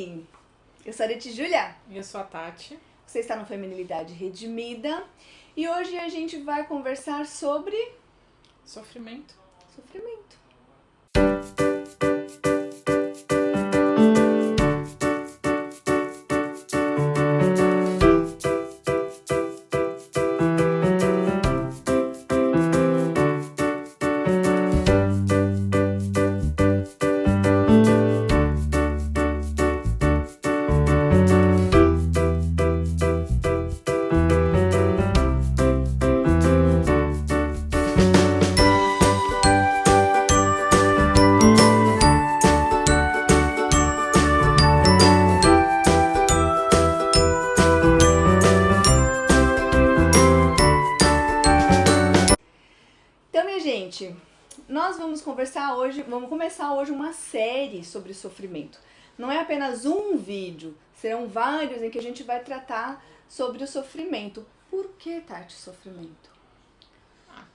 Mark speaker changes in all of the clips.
Speaker 1: Eu sou a Arete Júlia,
Speaker 2: E eu sou a Tati.
Speaker 1: você está no Feminilidade Redimida e hoje a gente vai conversar sobre
Speaker 2: Sofrimento.
Speaker 1: sofrimento. Então, minha gente, nós vamos começar hoje uma série sobre sofrimento. Não é apenas um vídeo, serão vários em que a gente vai tratar sobre o sofrimento. Por que, Tati, sofrimento?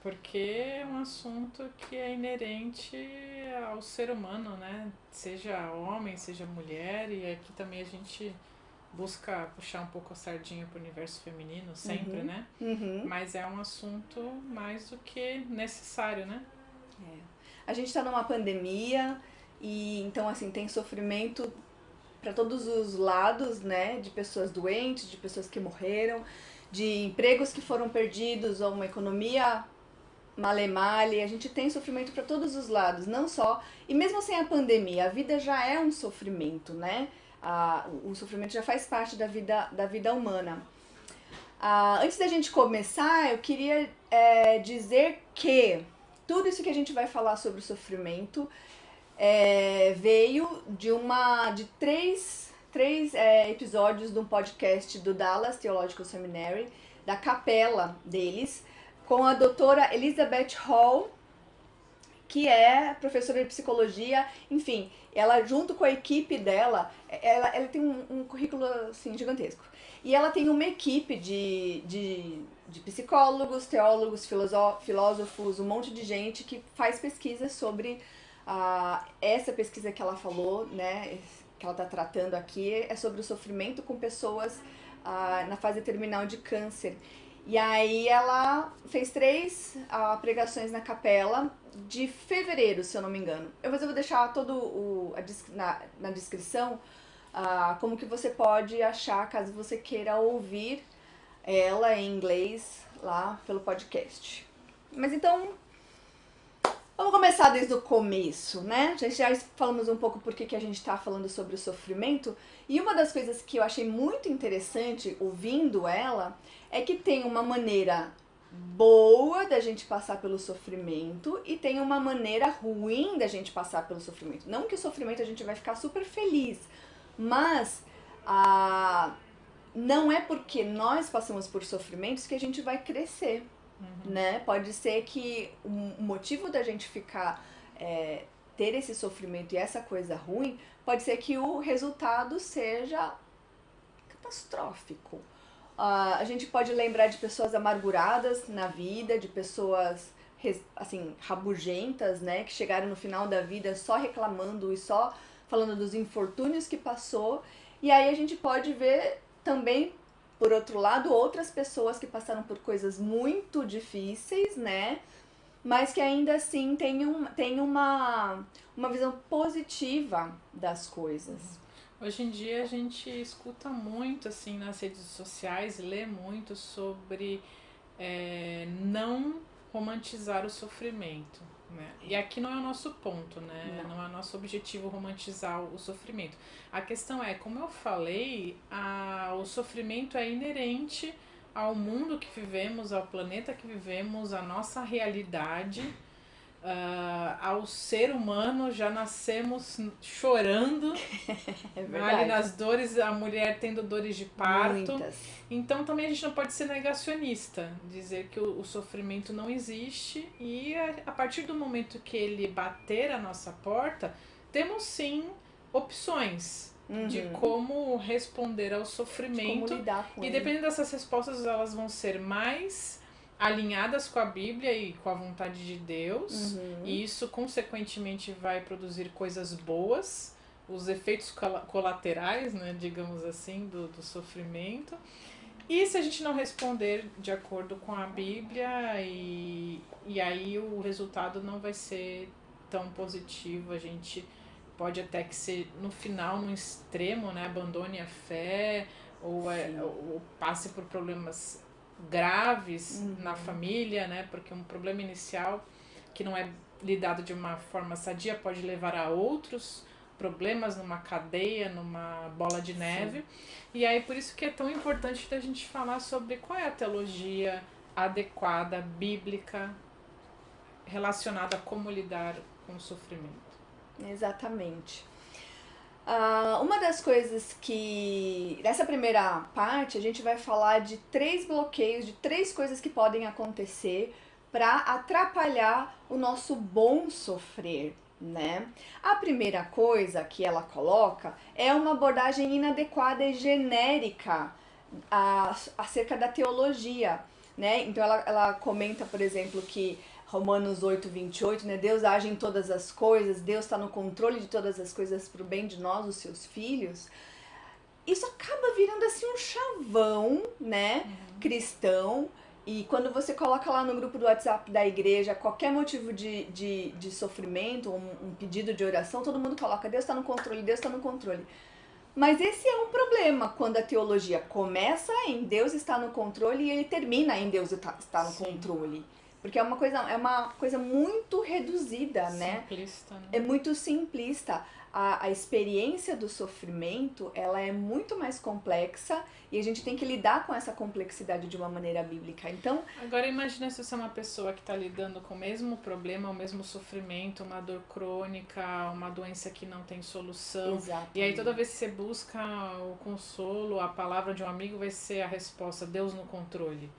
Speaker 2: Porque é um assunto que é inerente ao ser humano, né? Seja homem, seja mulher, e aqui também a gente busca puxar um pouco a sardinha pro universo feminino, sempre, né? Mas é um assunto mais do que necessário, né?
Speaker 1: A gente está numa pandemia e então assim tem sofrimento para todos os lados, né? De pessoas doentes, de pessoas que morreram, de empregos que foram perdidos ou uma economia male-male. A gente tem sofrimento para todos os lados, não só. E mesmo sem a pandemia, a vida já é um sofrimento, né? O sofrimento já faz parte da vida humana. Antes da gente começar, eu queria dizer que tudo isso que a gente vai falar sobre o sofrimento veio de três episódios de um podcast do Dallas Theological Seminary, da capela deles, com a doutora Elizabeth Hall, que é professora de psicologia. Enfim, ela junto com a equipe dela, ela tem um currículo assim, gigantesco. E ela tem uma equipe de psicólogos, teólogos, filósofos, um monte de gente que faz pesquisas sobre essa pesquisa que ela falou, né, que ela está tratando aqui, é sobre o sofrimento com pessoas na fase terminal de câncer. E aí ela fez 3 pregações na capela de fevereiro, se eu não me engano. Eu vou deixar na descrição como que você pode achar, caso você queira ouvir ela em inglês lá pelo podcast. Mas então, vamos começar desde o começo, né? Já falamos um pouco por que a gente está falando sobre o sofrimento. E uma das coisas que eu achei muito interessante ouvindo ela é que tem uma maneira boa da gente passar pelo sofrimento e tem uma maneira ruim da gente passar pelo sofrimento. Não que o sofrimento a gente vai ficar super feliz, mas não é porque nós passamos por sofrimentos que a gente vai crescer. Né? Pode ser que o motivo da gente ter esse sofrimento e essa coisa ruim, pode ser que o resultado seja catastrófico. A gente pode lembrar de pessoas amarguradas na vida, de pessoas assim, rabugentas, né? Que chegaram no final da vida só reclamando e só falando dos infortúnios que passou. E aí a gente pode ver também, por outro lado, outras pessoas que passaram por coisas muito difíceis, né? Mas que ainda assim tem uma visão positiva das coisas.
Speaker 2: Hoje em dia a gente escuta muito assim nas redes sociais, lê muito sobre não romantizar o sofrimento, né? E aqui não é o nosso ponto, né? Não é o nosso objetivo romantizar o sofrimento. A questão é, como eu falei, o sofrimento é inerente ao mundo que vivemos, ao planeta que vivemos, à nossa realidade. Ao ser humano, já nascemos chorando, ali nas dores, a mulher tendo dores de parto.
Speaker 1: Muitas.
Speaker 2: Então também a gente não pode ser negacionista, dizer que o sofrimento não existe, e a partir do momento que ele bater a nossa porta, temos sim opções de como responder ao sofrimento,
Speaker 1: como lidar com
Speaker 2: e
Speaker 1: ele.
Speaker 2: dependendo dessas respostas, elas vão ser mais alinhadas com a Bíblia e com a vontade de Deus, e isso consequentemente vai produzir coisas boas os efeitos colaterais, né, digamos assim, do sofrimento. E se a gente não responder de acordo com a Bíblia, e aí o resultado não vai ser tão positivo, a gente pode até que ser no final, no extremo, né, abandone a fé, ou passe por problemas graves na família, né, porque um problema inicial que não é lidado de uma forma sadia pode levar a outros problemas numa cadeia, numa bola de neve. Sim. E aí por isso que é tão importante a gente falar sobre qual é a teologia adequada, bíblica, relacionada a como lidar com o sofrimento.
Speaker 1: Exatamente. Uma das coisas que... Nessa primeira parte, a gente vai falar de 3 bloqueios, de 3 coisas que podem acontecer para atrapalhar o nosso bom sofrer, né? A primeira coisa que ela coloca é uma abordagem inadequada e genérica acerca da teologia, né? Então ela comenta, por exemplo, que Romanos 8:28, né? Deus age em todas as coisas, Deus está no controle de todas as coisas para o bem de nós, os seus filhos. Isso acaba virando assim um chavão, né? Cristão. E quando você coloca lá no grupo do WhatsApp da igreja qualquer motivo de sofrimento, um pedido de oração, todo mundo coloca Deus está no controle, Deus está no controle. Mas esse é um problema quando a teologia começa em Deus está no controle e ele termina em Deus está no controle. Porque é uma coisa muito reduzida, né?
Speaker 2: Simplista, né?
Speaker 1: É muito simplista. A experiência do sofrimento, ela é muito mais complexa e a gente tem que lidar com essa complexidade de uma maneira bíblica. Então,
Speaker 2: agora imagina se você é uma pessoa que está lidando com o mesmo problema, o mesmo sofrimento, uma dor crônica, uma doença que não tem solução.
Speaker 1: Exatamente.
Speaker 2: E aí toda vez que você busca o consolo, a palavra de um amigo vai ser a resposta, Deus no controle.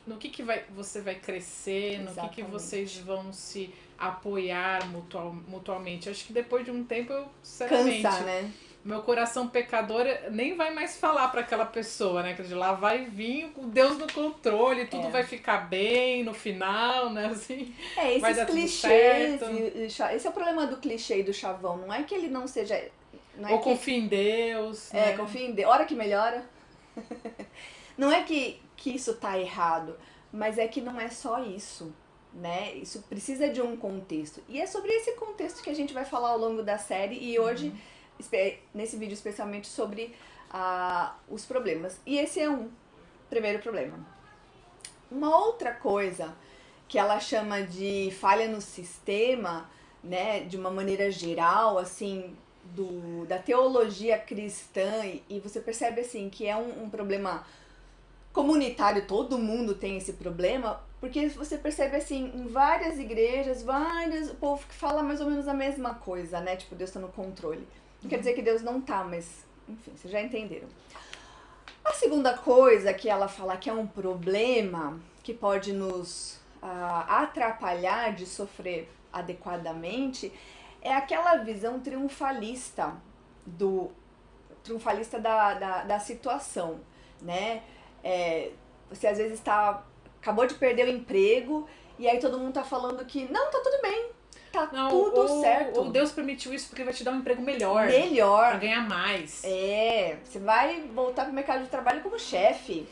Speaker 2: No que você vai crescer, no que vocês vão se apoiar mutualmente. Acho que depois de um tempo eu, sinceramente,
Speaker 1: cansa, né?
Speaker 2: Meu coração pecador nem vai mais falar para aquela pessoa, né? Que lá vai vir com Deus no controle, tudo vai ficar bem no final, né? Assim,
Speaker 1: esses clichês, esse é o problema do clichê e do chavão, não é que ele não seja... Não é
Speaker 2: ou confia em Deus.
Speaker 1: É, né? Confia em Deus, hora que melhora. Não é que isso tá errado, mas é que não é só isso, né? Isso precisa de um contexto. E é sobre esse contexto que a gente vai falar ao longo da série e hoje, nesse vídeo especialmente, sobre os problemas. E esse é um primeiro problema. Uma outra coisa que ela chama de falha no sistema, né? De uma maneira geral, assim, da teologia cristã, e você percebe assim que é um problema comunitário, todo mundo tem esse problema, porque você percebe assim, em várias igrejas, o povo que fala mais ou menos a mesma coisa, né? Tipo, Deus tá no controle. Não quer dizer que Deus não tá, mas, enfim, vocês já entenderam. A segunda coisa que ela fala que é um problema que pode nos atrapalhar de sofrer adequadamente é aquela visão triunfalista da situação, né? Você às vezes acabou de perder o emprego e aí todo mundo tá falando que não, tá tudo bem, tudo certo.
Speaker 2: Ou Deus permitiu isso porque vai te dar um emprego melhor. Pra ganhar mais.
Speaker 1: Você vai voltar pro mercado de trabalho como chefe.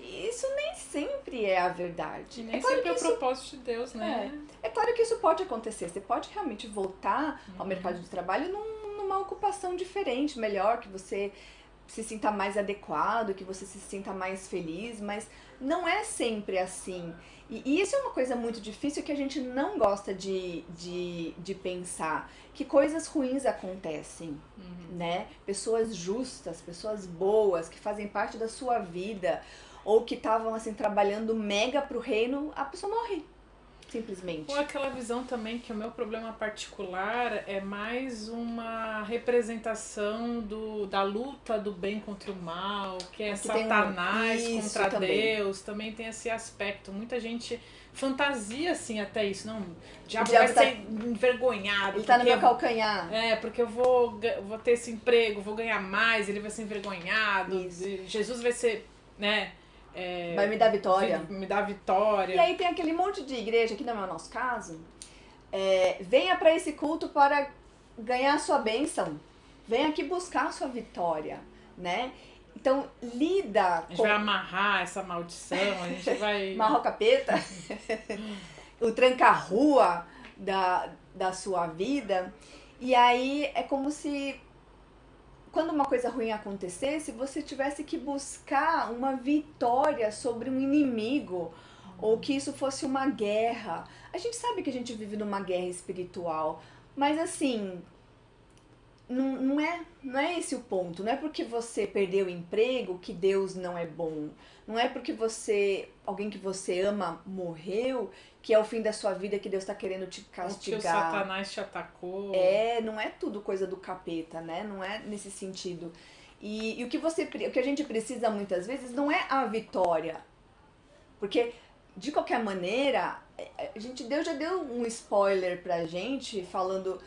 Speaker 1: Isso nem sempre é a verdade.
Speaker 2: E nem sempre é o propósito de Deus, né?
Speaker 1: É claro que isso pode acontecer. Você pode realmente voltar ao mercado de trabalho numa ocupação diferente, melhor, que você se sinta mais adequado, que você se sinta mais feliz, mas não é sempre assim. E isso é uma coisa muito difícil que a gente não gosta de pensar, que coisas ruins acontecem, né? Pessoas justas, pessoas boas, que fazem parte da sua vida, ou que estavam assim trabalhando mega pro reino, a pessoa morre. Simplesmente.
Speaker 2: Ou aquela visão também que o meu problema particular é mais uma representação da luta do bem contra o mal, que é Satanás contra Deus, também tem esse aspecto. Muita gente fantasia assim até isso, não, o diabo vai ser envergonhado.
Speaker 1: Ele tá no meu calcanhar.
Speaker 2: Porque eu vou ter esse emprego, vou ganhar mais, ele vai ser envergonhado, Jesus vai ser, né?
Speaker 1: Vai me dar vitória.
Speaker 2: Me dar vitória.
Speaker 1: E aí tem aquele monte de igreja, que não é o nosso caso, venha para esse culto para ganhar a sua bênção. Vem aqui buscar a sua vitória, né? Então, lida
Speaker 2: A gente vai amarrar essa maldição, a gente vai...
Speaker 1: Amarrar o capeta, o tranca-rua da sua vida. E aí é como se, quando uma coisa ruim acontecesse, você tivesse que buscar uma vitória sobre um inimigo, ou que isso fosse uma guerra. A gente sabe que a gente vive numa guerra espiritual, mas assim, não é esse o ponto. Não é porque você perdeu o emprego que Deus não é bom. Não é porque alguém que você ama morreu, que é o fim da sua vida, que Deus está querendo te castigar.
Speaker 2: O que o Satanás te atacou.
Speaker 1: Não é tudo coisa do capeta, né? Não é nesse sentido. E o que a gente precisa muitas vezes não é a vitória. Porque, de qualquer maneira, Deus já deu um spoiler pra gente, falando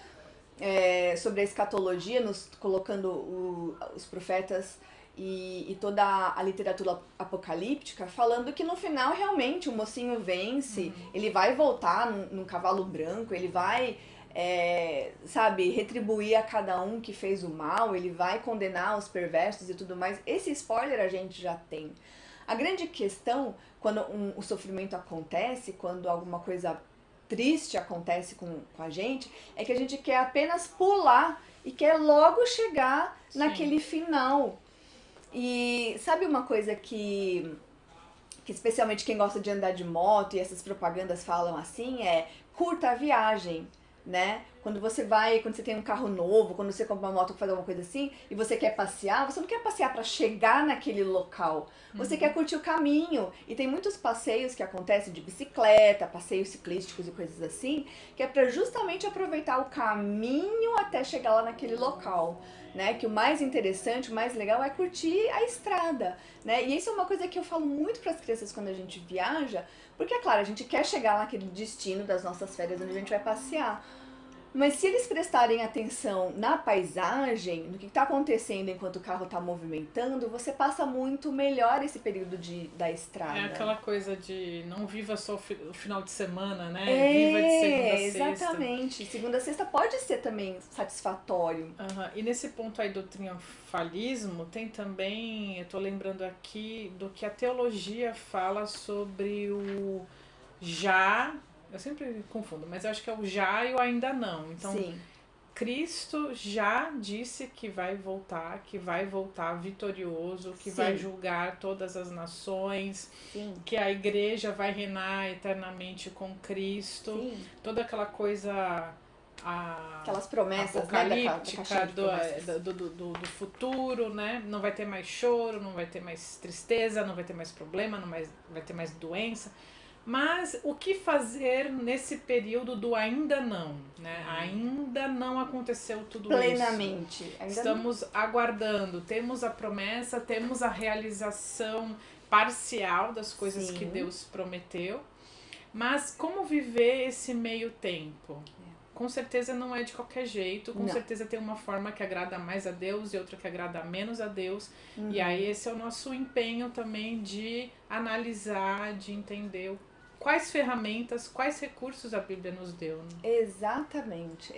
Speaker 1: sobre a escatologia, colocando os profetas e toda a literatura apocalíptica, falando que no final realmente o mocinho vence, ele vai voltar num cavalo branco, ele vai, retribuir a cada um que fez o mal, ele vai condenar os perversos e tudo mais. Esse spoiler a gente já tem. A grande questão, quando o sofrimento acontece, quando alguma coisa triste acontece com a gente, é que a gente quer apenas pular e quer logo chegar naquele final. E sabe uma coisa que especialmente quem gosta de andar de moto e essas propagandas falam assim, curta a viagem, né? Quando você tem um carro novo, quando você compra uma moto pra fazer alguma coisa assim, e você quer passear, você não quer passear para chegar naquele local. Você quer curtir o caminho. E tem muitos passeios que acontecem de bicicleta, passeios ciclísticos e coisas assim, que é para justamente aproveitar o caminho até chegar lá naquele local, né? Que o mais interessante, o mais legal é curtir a estrada, né? E isso é uma coisa que eu falo muito para as crianças quando a gente viaja, porque é claro, a gente quer chegar naquele destino das nossas férias onde a gente vai passear. Mas se eles prestarem atenção na paisagem, no que está acontecendo enquanto o carro está movimentando, você passa muito melhor esse período da estrada.
Speaker 2: É aquela coisa de não viva só o final de semana, né? Viva de segunda a sexta.
Speaker 1: Exatamente. Segunda a sexta pode ser também satisfatório.
Speaker 2: E nesse ponto aí do triunfalismo, tem também, eu tô lembrando aqui do que a teologia fala sobre o já... Eu sempre confundo, mas eu acho que é o já e o ainda não. Então,
Speaker 1: Sim.
Speaker 2: Cristo já disse que vai voltar vitorioso, que vai julgar todas as nações, que a igreja vai reinar eternamente com Cristo.
Speaker 1: Sim.
Speaker 2: Toda aquela coisa
Speaker 1: aquelas promessas,
Speaker 2: apocalíptica, né, do futuro, né? Não vai ter mais choro, não vai ter mais tristeza, não vai ter mais problema, não vai ter mais doença. Mas o que fazer nesse período do ainda não, né? Ainda não aconteceu tudo
Speaker 1: plenamente.
Speaker 2: isso. Estamos aguardando, temos a promessa, temos a realização parcial das coisas que Deus prometeu. Mas como viver esse meio tempo? Com certeza não é de qualquer jeito, com certeza tem uma forma que agrada mais a Deus e outra que agrada menos a Deus. E aí esse é o nosso empenho também de analisar, de entender quais ferramentas, quais recursos a Bíblia nos deu. Né?
Speaker 1: Exatamente.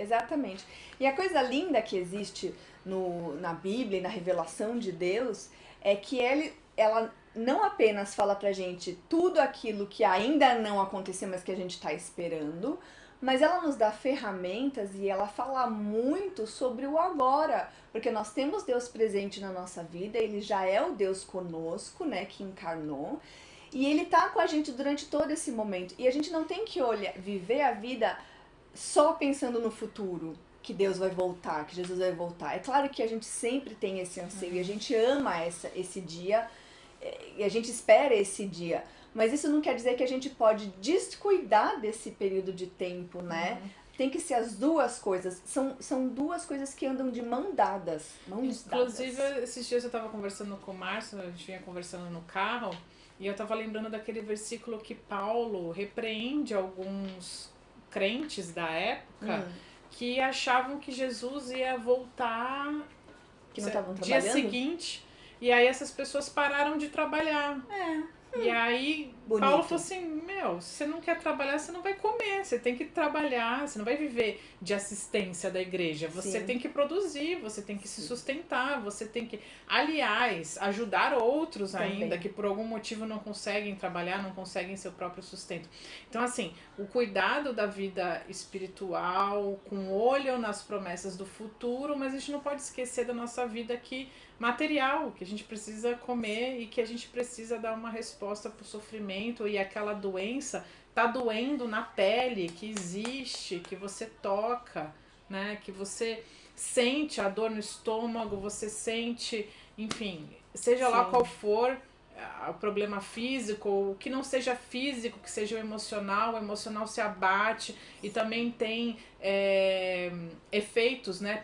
Speaker 1: E a coisa linda que existe na Bíblia e na revelação de Deus é que ela não apenas fala pra gente tudo aquilo que ainda não aconteceu, mas que a gente tá esperando, mas ela nos dá ferramentas e ela fala muito sobre o agora, porque nós temos Deus presente na nossa vida, ele já é o Deus conosco, né, que encarnou, e ele tá com a gente durante todo esse momento. E a gente não tem que viver a vida só pensando no futuro, que Deus vai voltar, que Jesus vai voltar. É claro que a gente sempre tem esse anseio e a gente ama esse dia e a gente espera esse dia. Mas isso não quer dizer que a gente pode descuidar desse período de tempo, né? Tem que ser as duas coisas. São duas coisas que andam de mãos dadas.
Speaker 2: Inclusive, esses dias eu estava conversando com o Márcio, a gente vinha conversando no carro, e eu estava lembrando daquele versículo que Paulo repreende alguns crentes da época que achavam que Jesus ia voltar
Speaker 1: que não estavam
Speaker 2: dia
Speaker 1: trabalhando?
Speaker 2: seguinte. E aí essas pessoas pararam de trabalhar. E aí,
Speaker 1: Bonito.
Speaker 2: Paulo falou assim, meu, se você não quer trabalhar, você não vai comer, você tem que trabalhar, você não vai viver de assistência da igreja, você
Speaker 1: Sim.
Speaker 2: tem que produzir, você tem que se
Speaker 1: Sim.
Speaker 2: sustentar, você tem que, aliás, ajudar outros
Speaker 1: Também.
Speaker 2: ainda que por algum motivo não conseguem trabalhar, não conseguem seu próprio sustento. Então, assim, o cuidado da vida espiritual, com olho nas promessas do futuro, mas a gente não pode esquecer da nossa vida aqui material, que a gente precisa comer e que a gente precisa dar uma resposta para o sofrimento e aquela doença tá doendo na pele, que existe, que você toca, né? Que você sente a dor no estômago, você sente, enfim, seja lá
Speaker 1: Sim.
Speaker 2: qual for o problema físico, ou que não seja físico, que seja o emocional se abate e também tem efeitos, né,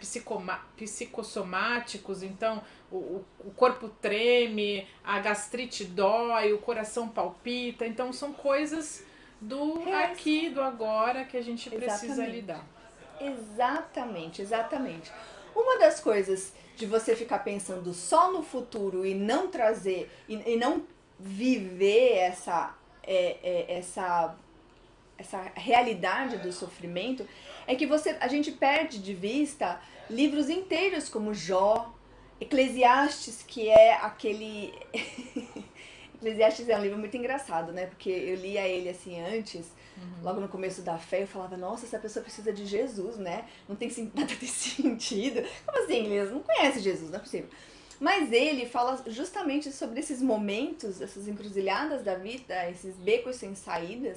Speaker 2: psicossomáticos, então o corpo treme, a gastrite dói, o coração palpita, então são coisas do
Speaker 1: Reais.
Speaker 2: aqui, do agora que a gente precisa
Speaker 1: Exatamente.
Speaker 2: lidar.
Speaker 1: Exatamente, exatamente. Uma das coisas de você ficar pensando só no futuro e não trazer, e não viver essa realidade do sofrimento, é que a gente perde de vista livros inteiros como Jó, Eclesiastes, que é aquele... Eclesiastes é um livro muito engraçado, né? Porque eu lia ele assim antes, logo no começo da fé, eu falava, nossa, essa pessoa precisa de Jesus, né? Não tem nada desse sentido. Como assim, Elias? Não conhece Jesus, não é possível. Mas ele fala justamente sobre esses momentos, essas encruzilhadas da vida, esses becos sem saída,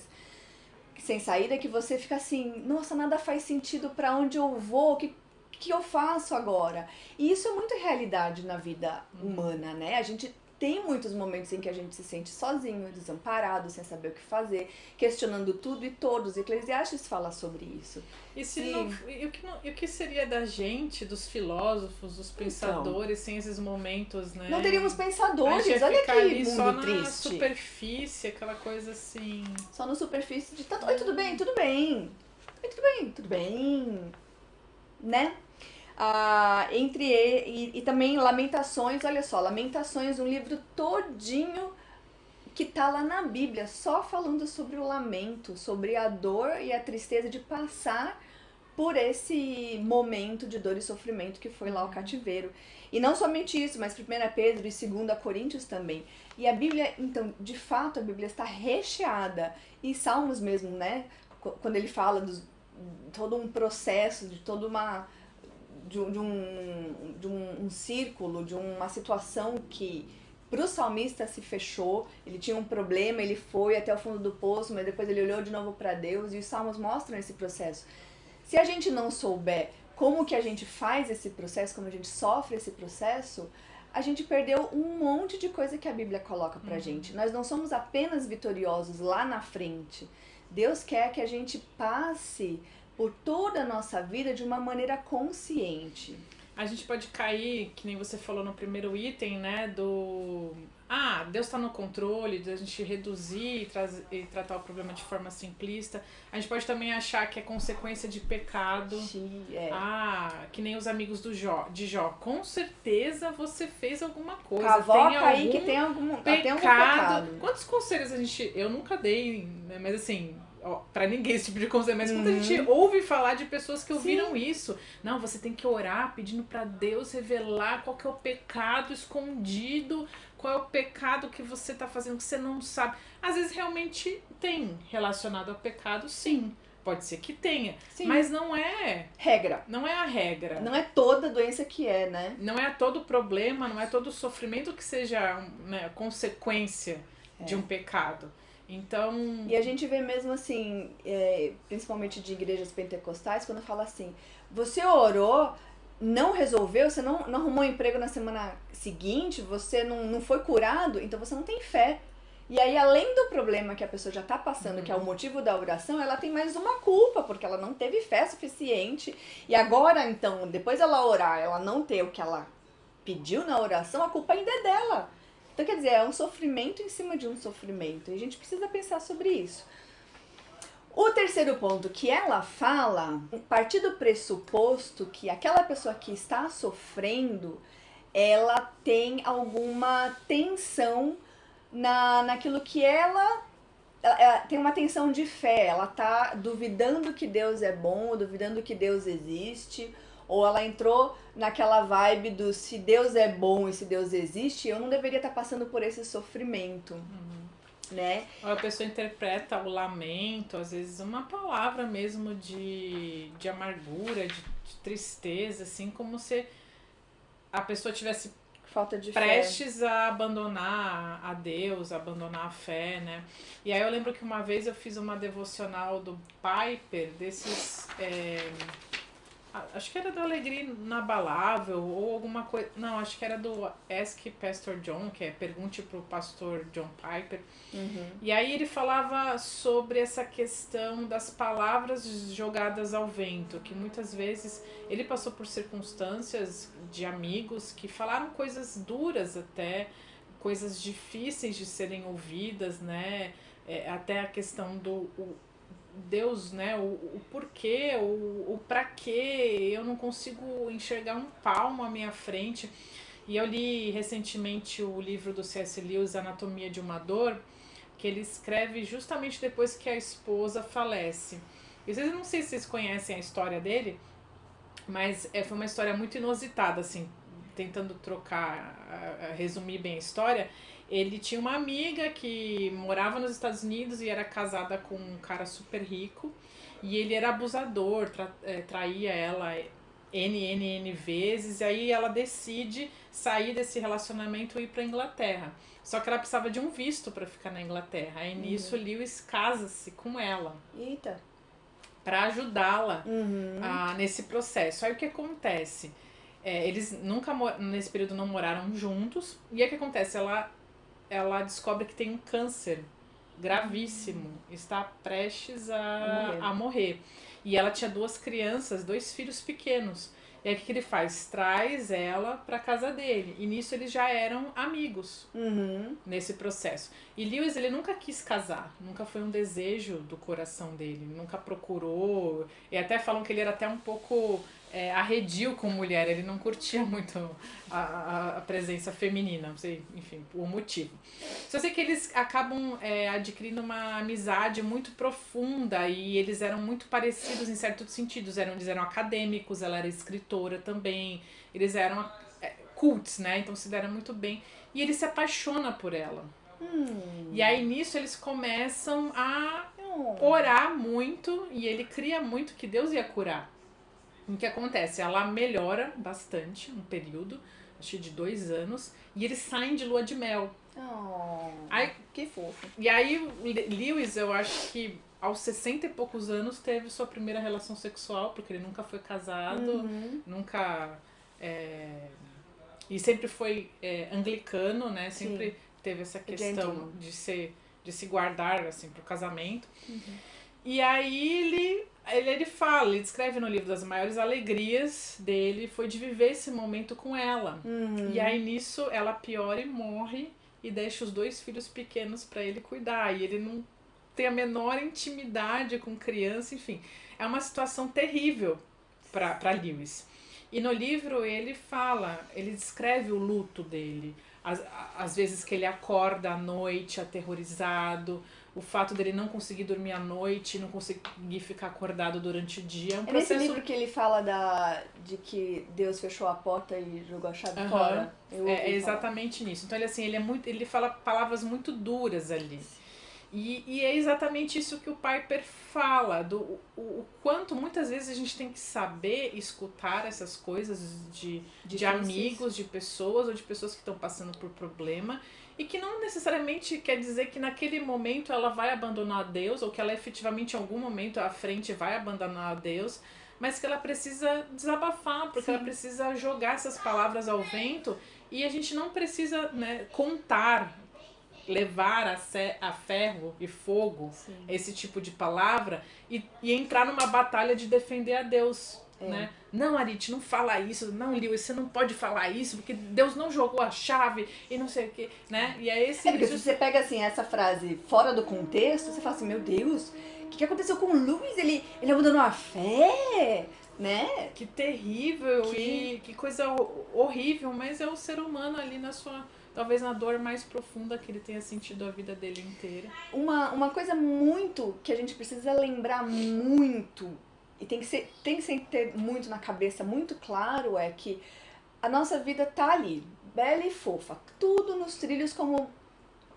Speaker 1: que você fica assim, nossa, nada faz sentido, pra onde eu vou, o que eu faço agora? E isso é muito realidade na vida humana, né? A gente tem muitos momentos em que a gente se sente sozinho, desamparado, sem saber o que fazer, questionando tudo e todos. Eclesiastes fala sobre isso.
Speaker 2: E, e o que seria da gente, dos filósofos, dos pensadores, sem esses momentos, né?
Speaker 1: Não teríamos pensadores,
Speaker 2: a gente ia
Speaker 1: olha
Speaker 2: ficar
Speaker 1: que
Speaker 2: ali
Speaker 1: mundo
Speaker 2: só
Speaker 1: triste.
Speaker 2: na superfície, aquela coisa assim.
Speaker 1: Só na superfície de tanto. Oi, tudo bem, tudo bem. Oi, tudo bem, tudo bem. Né? E também Lamentações, olha só, Lamentações, um livro todinho que tá lá na Bíblia, só falando sobre o lamento, sobre a dor e a tristeza de passar por esse momento de dor e sofrimento que foi lá o cativeiro. E não somente isso, mas 1 Pedro e 2 Coríntios também. E a Bíblia, então, de fato, a Bíblia está recheada, e Salmos mesmo, né? Quando ele fala de todo um processo, de toda uma... de um círculo, de uma situação que pro salmista se fechou, ele tinha um problema, ele foi até o fundo do poço, mas depois ele olhou de novo para Deus, e os salmos mostram esse processo. Se a gente não souber como que a gente faz esse processo, como a gente sofre esse processo, a gente perdeu um monte de coisa que a Bíblia coloca pra gente. Nós não somos apenas vitoriosos lá na frente. Deus quer que a gente passe por toda a nossa vida de uma maneira consciente.
Speaker 2: A gente pode cair, que nem você falou no primeiro item, né, Deus está no controle, de a gente reduzir e tratar o problema de forma simplista. A gente pode também achar que é consequência de pecado.
Speaker 1: Sim,
Speaker 2: que nem os amigos de Jó. Com certeza você fez alguma coisa.
Speaker 1: Cavoca aí que tem algum pecado.
Speaker 2: Quantos conselhos eu nunca dei, né, mas assim... pra ninguém esse tipo de conselho, mas quando a gente ouve falar de pessoas que ouviram isso, não, você tem que orar pedindo pra Deus revelar qual que é o pecado escondido, qual é o pecado que você tá fazendo que você não sabe. Às vezes realmente tem relacionado ao pecado, sim. Pode ser que tenha, sim, mas não é
Speaker 1: regra.
Speaker 2: Não é a regra.
Speaker 1: Não é toda doença que é, né?
Speaker 2: Não é todo problema, não é todo sofrimento que seja, né, consequência de um pecado. Então...
Speaker 1: E a gente vê mesmo assim, principalmente de igrejas pentecostais, quando fala assim, você orou, não resolveu, você não arrumou emprego na semana seguinte, você não foi curado, então você não tem fé. E aí, além do problema que a pessoa já está passando, que é o motivo da oração, ela tem mais uma culpa, porque ela não teve fé suficiente. E agora, então, depois ela orar, ela não ter o que ela pediu na oração, a culpa ainda é dela. Então, quer dizer, é um sofrimento em cima de um sofrimento. E a gente precisa pensar sobre isso. O terceiro ponto que ela fala, a partir do pressuposto que aquela pessoa que está sofrendo, ela tem alguma tensão naquilo que ela tem uma tensão de fé, ela tá duvidando que Deus é bom, duvidando que Deus existe, ou ela entrou naquela vibe do se Deus é bom e se Deus existe, eu não deveria estar passando por esse sofrimento, né?
Speaker 2: Ou a pessoa interpreta o lamento, às vezes uma palavra mesmo de amargura, de tristeza, assim, como se a pessoa tivesse
Speaker 1: Falta de
Speaker 2: prestes a abandonar a Deus, a abandonar a fé, né? E aí eu lembro que uma vez eu fiz uma devocional do Piper, desses... acho que era do Alegria Inabalável, ou alguma coisa... Não, acho que era do Ask Pastor John, que é Pergunte pro Pastor John Piper. E aí ele falava sobre essa questão das palavras jogadas ao vento, que muitas vezes ele passou por circunstâncias de amigos que falaram coisas duras até, coisas difíceis de serem ouvidas, né? Até a questão do Deus, né? O porquê, o pra quê, eu não consigo enxergar um palmo à minha frente. E eu li recentemente o livro do C.S. Lewis, Anatomia de uma Dor, que ele escreve justamente depois que a esposa falece. E vocês, não sei se vocês conhecem a história dele, mas foi uma história muito inusitada, assim, tentando resumir bem a história. Ele tinha uma amiga que morava nos Estados Unidos e era casada com um cara super rico, e ele era abusador, traía ela N vezes, e aí ela decide sair desse relacionamento e ir pra Inglaterra. Só que ela precisava de um visto para ficar na Inglaterra. Aí nisso Lewis casa-se com ela.
Speaker 1: Eita.
Speaker 2: Para ajudá-la nesse processo. Aí o que acontece? Eles nunca, nesse período, não moraram juntos. E aí o que acontece? Ela descobre que tem um câncer gravíssimo. Está prestes a morrer. E ela tinha 2 crianças, 2 filhos pequenos. E aí o que ele faz? Traz ela pra casa dele. E nisso eles já eram amigos nesse processo. E Lewis, ele nunca quis casar. Nunca foi um desejo do coração dele. Nunca procurou. E até falam que ele era até um pouco arredio com mulher. Ele não curtia muito a presença feminina. Não sei, enfim, o motivo. Só sei que eles acabam adquirindo uma amizade muito profunda. E eles eram muito parecidos em certos sentidos. Eles eram acadêmicos, ela era escritora também. Eles eram cults, né? Então se deram muito bem. E ele se apaixona por ela. E aí nisso eles começam a orar muito. E ele cria muito que Deus ia curar. O que acontece? Ela melhora bastante um período, acho que de 2 anos, e eles saem de lua de mel.
Speaker 1: Aí, que fofo.
Speaker 2: E aí Lewis, eu acho que aos 60 e poucos anos teve sua primeira relação sexual, porque ele nunca foi casado, nunca... e sempre foi anglicano, né? Sempre teve essa questão de se guardar assim, pro casamento. E aí ele fala, ele descreve no livro das maiores alegrias dele foi de viver esse momento com ela. E aí nisso ela piora e morre e deixa os 2 filhos pequenos para ele cuidar. E ele não tem a menor intimidade com criança, enfim. É uma situação terrível para Lewis. E no livro ele descreve o luto dele. Às vezes que ele acorda à noite aterrorizado, o fato dele não conseguir dormir à noite, não conseguir ficar acordado durante o dia. É um processo...
Speaker 1: nesse livro que ele fala de que Deus fechou a porta e jogou a chave fora?
Speaker 2: É exatamente nisso. Então ele fala palavras muito duras ali. E é exatamente isso que o Piper fala, o quanto muitas vezes a gente tem que saber escutar essas coisas de amigos, de pessoas ou de pessoas que estão passando por problema, e que não necessariamente quer dizer que naquele momento ela vai abandonar Deus, ou que ela efetivamente em algum momento à frente vai abandonar Deus, mas que ela precisa desabafar, porque ela precisa jogar essas palavras ao vento, e a gente não precisa, né, levar a ferro e fogo esse tipo de palavra e entrar numa batalha de defender a Deus, né? Não, Arit, não fala isso, não, Lewis, você não pode falar isso, porque Deus não jogou a chave e não sei o que, né? E é esse...
Speaker 1: porque se você pega assim essa frase fora do contexto, você fala assim, meu Deus, o que aconteceu com o Lewis? Ele abandonou a fé? né?
Speaker 2: Que terrível e que coisa horrível, mas é o ser humano ali na sua, talvez na dor mais profunda que ele tenha sentido a vida dele inteira.
Speaker 1: Uma coisa muito que a gente precisa lembrar muito, e tem que sempre ter muito na cabeça, muito claro, é que a nossa vida tá ali, bela e fofa, tudo nos trilhos como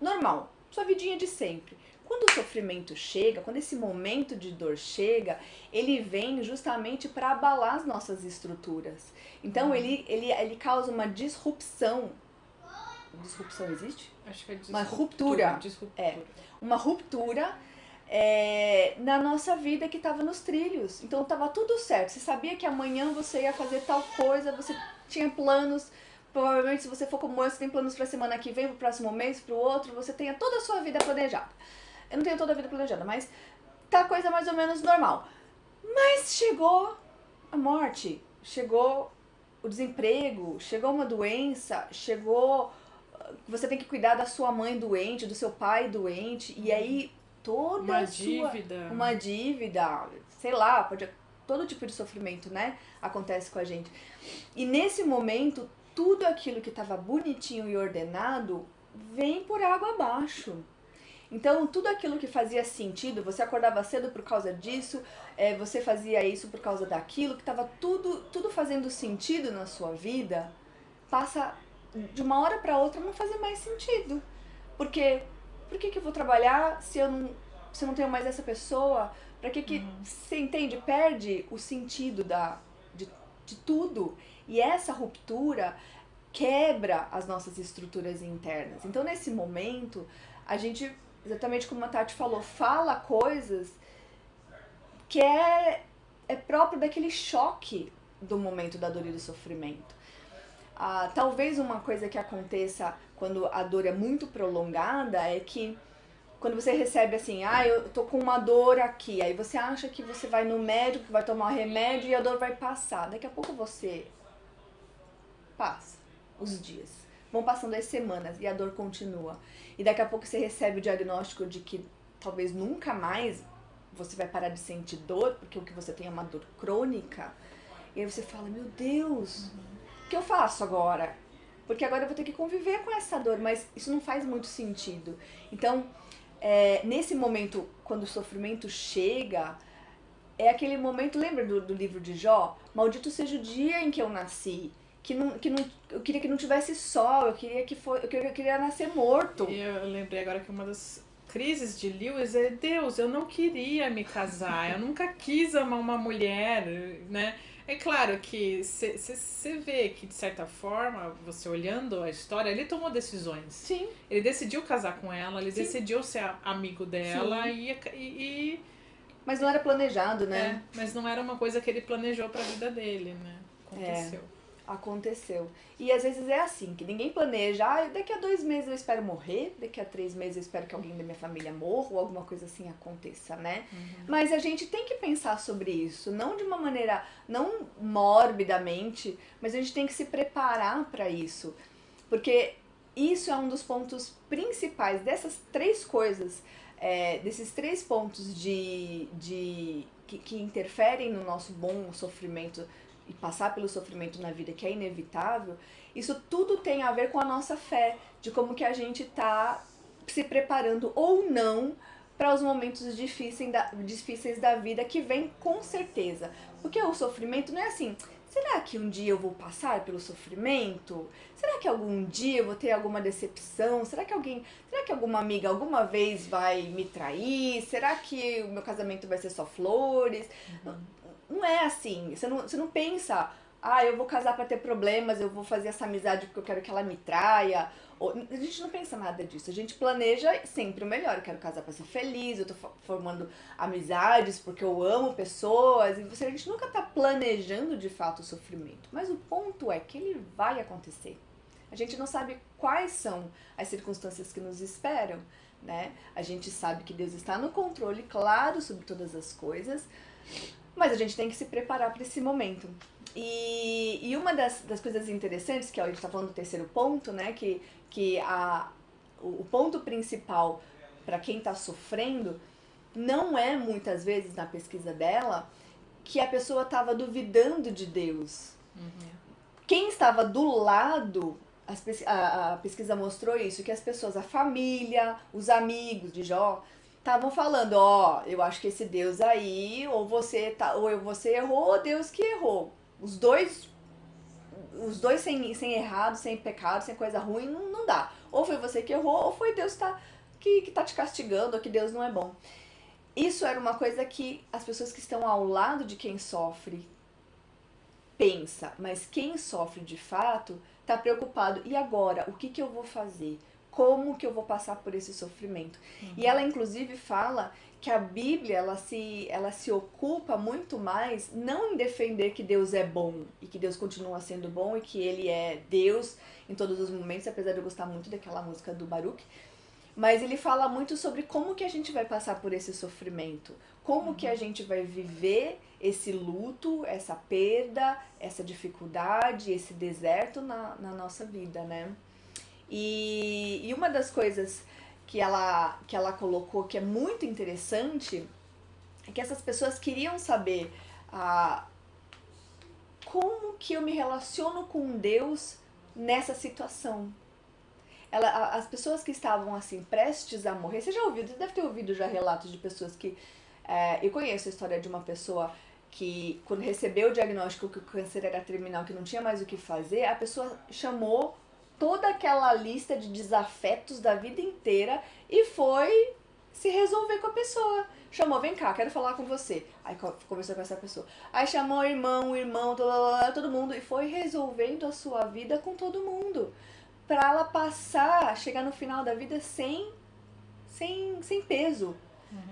Speaker 1: normal, sua vidinha de sempre. Quando o sofrimento chega, quando esse momento de dor chega, ele vem justamente para abalar as nossas estruturas. Então ele causa uma disrupção. Disrupção existe?
Speaker 2: Acho que é
Speaker 1: Uma ruptura. É, uma ruptura na nossa vida que estava nos trilhos. Então estava tudo certo. Você sabia que amanhã você ia fazer tal coisa, você tinha planos. Provavelmente, se você for como eu, você tem planos para a semana que vem, para o próximo mês, para o outro, você tenha toda a sua vida planejada. Eu não tenho toda a vida planejada, mas tá coisa mais ou menos normal. Mas chegou a morte, chegou o desemprego, chegou uma doença, chegou... Você tem que cuidar da sua mãe doente, do seu pai doente, e aí toda
Speaker 2: uma
Speaker 1: a sua...
Speaker 2: dívida.
Speaker 1: Uma dívida, sei lá, todo tipo de sofrimento, né, acontece com a gente. E nesse momento, tudo aquilo que estava bonitinho e ordenado vem por água abaixo. Então, tudo aquilo que fazia sentido, você acordava cedo por causa disso, você fazia isso por causa daquilo, que estava tudo fazendo sentido na sua vida, passa de uma hora para outra não fazer mais sentido. Porque, por que eu vou trabalhar se eu não tenho mais essa pessoa? Para que você entende? Perde o sentido de tudo. E essa ruptura quebra as nossas estruturas internas. Então, nesse momento, a gente, exatamente como a Tati falou, fala coisas que é próprio daquele choque do momento da dor e do sofrimento. Talvez uma coisa que aconteça quando a dor é muito prolongada é que quando você recebe assim, eu tô com uma dor aqui, aí você acha que você vai no médico, vai tomar um remédio e a dor vai passar. Daqui a pouco você passa os dias. Vão passando as semanas e a dor continua. E daqui a pouco você recebe o diagnóstico de que talvez nunca mais você vai parar de sentir dor, porque o que você tem é uma dor crônica. E aí você fala, meu Deus, o que eu faço agora? Porque agora eu vou ter que conviver com essa dor, mas isso não faz muito sentido. Então, nesse momento, quando o sofrimento chega, é aquele momento, lembra do livro de Jó? Maldito seja o dia em que eu nasci. Eu queria que não tivesse sol, eu queria nascer morto.
Speaker 2: E eu lembrei agora que uma das crises de Lewis é: Deus, eu não queria me casar, eu nunca quis amar uma mulher, né? É claro que você vê que, de certa forma, você olhando a história, ele tomou decisões.
Speaker 1: Sim.
Speaker 2: Ele decidiu casar com ela, ele
Speaker 1: Sim.
Speaker 2: decidiu ser amigo dela e...
Speaker 1: Mas não era planejado, né?
Speaker 2: Mas não era uma coisa que ele planejou pra vida dele, né?
Speaker 1: Aconteceu. E às vezes é assim, que ninguém planeja, daqui a 2 meses eu espero morrer, daqui a 3 meses eu espero que alguém da minha família morra, ou alguma coisa assim aconteça, né? Mas a gente tem que pensar sobre isso, não de uma maneira, não morbidamente, mas a gente tem que se preparar para isso. Porque isso é um dos pontos principais dessas 3 coisas, desses 3 pontos que interferem no nosso bom sofrimento e passar pelo sofrimento na vida, que é inevitável. Isso tudo tem a ver com a nossa fé, de como que a gente está se preparando ou não para os momentos difíceis da vida, que vem com certeza. Porque o sofrimento não é assim, será que um dia eu vou passar pelo sofrimento? Será que algum dia eu vou ter alguma decepção? Será que alguma amiga alguma vez vai me trair? Será que o meu casamento vai ser só flores? Não é assim, você não pensa, eu vou casar pra ter problemas, eu vou fazer essa amizade porque eu quero que ela me traia. A gente não pensa nada disso, a gente planeja sempre o melhor, eu quero casar pra ser feliz, eu tô formando amizades porque eu amo pessoas, e a gente nunca tá planejando de fato o sofrimento. Mas o ponto é que ele vai acontecer. A gente não sabe quais são as circunstâncias que nos esperam, né? A gente sabe que Deus está no controle, claro, sobre todas as coisas, mas a gente tem que se preparar para esse momento. E uma das coisas interessantes, que a gente está falando do terceiro ponto, né? O ponto principal para quem está sofrendo não é, muitas vezes, na pesquisa dela, que a pessoa estava duvidando de Deus. Quem estava do lado, a pesquisa mostrou isso, que as pessoas, a família, os amigos de Jó, estavam falando, eu acho que esse Deus aí, ou você errou, ou Deus que errou. Os dois sem errado, sem pecado, sem coisa ruim, não dá. Ou foi você que errou, ou foi Deus que tá te castigando, ou que Deus não é bom. Isso era uma coisa que as pessoas que estão ao lado de quem sofre pensa, mas quem sofre de fato tá preocupado. E agora, o que eu vou fazer? Como que eu vou passar por esse sofrimento? E ela inclusive fala que a Bíblia ela se ocupa muito mais não em defender que Deus é bom e que Deus continua sendo bom e que ele é Deus em todos os momentos, apesar de eu gostar muito daquela música do Baruch, mas ele fala muito sobre como que a gente vai passar por esse sofrimento, como que a gente vai viver esse luto, essa perda, essa dificuldade, esse deserto na nossa vida, né? E uma das coisas que ela colocou que é muito interessante é que essas pessoas queriam saber como que eu me relaciono com Deus nessa situação. As pessoas que estavam assim prestes a morrer, você deve ter ouvido já relatos de pessoas que eu conheço a história de uma pessoa que quando recebeu o diagnóstico que o câncer era terminal, que não tinha mais o que fazer, a pessoa chamou toda aquela lista de desafetos da vida inteira e foi se resolver com a pessoa. Chamou, vem cá, quero falar com você. Aí conversou com essa pessoa. Aí chamou o irmão, todo mundo, e foi resolvendo a sua vida com todo mundo. Pra ela chegar no final da vida sem peso.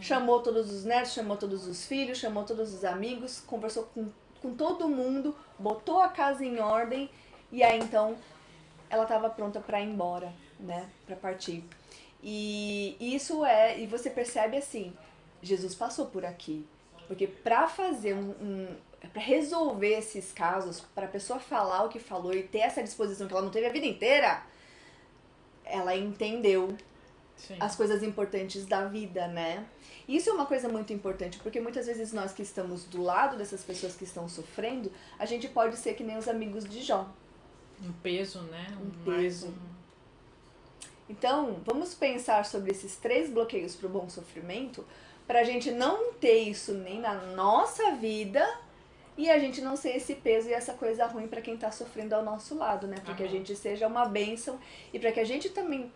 Speaker 1: Chamou todos os netos, chamou todos os filhos, chamou todos os amigos, conversou com todo mundo, botou a casa em ordem, e aí então ela estava pronta para ir embora, né, para partir. E isso e você percebe assim, Jesus passou por aqui, porque para fazer para resolver esses casos, para a pessoa falar o que falou e ter essa disposição que ela não teve a vida inteira, ela entendeu as coisas importantes da vida, né? Isso é uma coisa muito importante, porque muitas vezes nós que estamos do lado dessas pessoas que estão sofrendo, a gente pode ser que nem os amigos de Jó.
Speaker 2: Um peso, né?
Speaker 1: Um peso. Então, vamos pensar sobre esses 3 bloqueios para o bom sofrimento, para a gente não ter isso nem na nossa vida e a gente não ser esse peso e essa coisa ruim para quem está sofrendo ao nosso lado, né? Para que a gente seja uma bênção e para que a gente também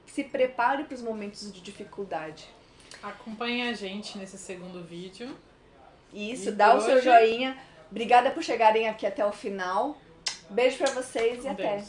Speaker 1: se prepare para os momentos de dificuldade.
Speaker 2: Acompanhe a gente nesse segundo vídeo.
Speaker 1: Isso, dá o seu joinha. Obrigada por chegarem aqui até o final. Beijo pra vocês e até.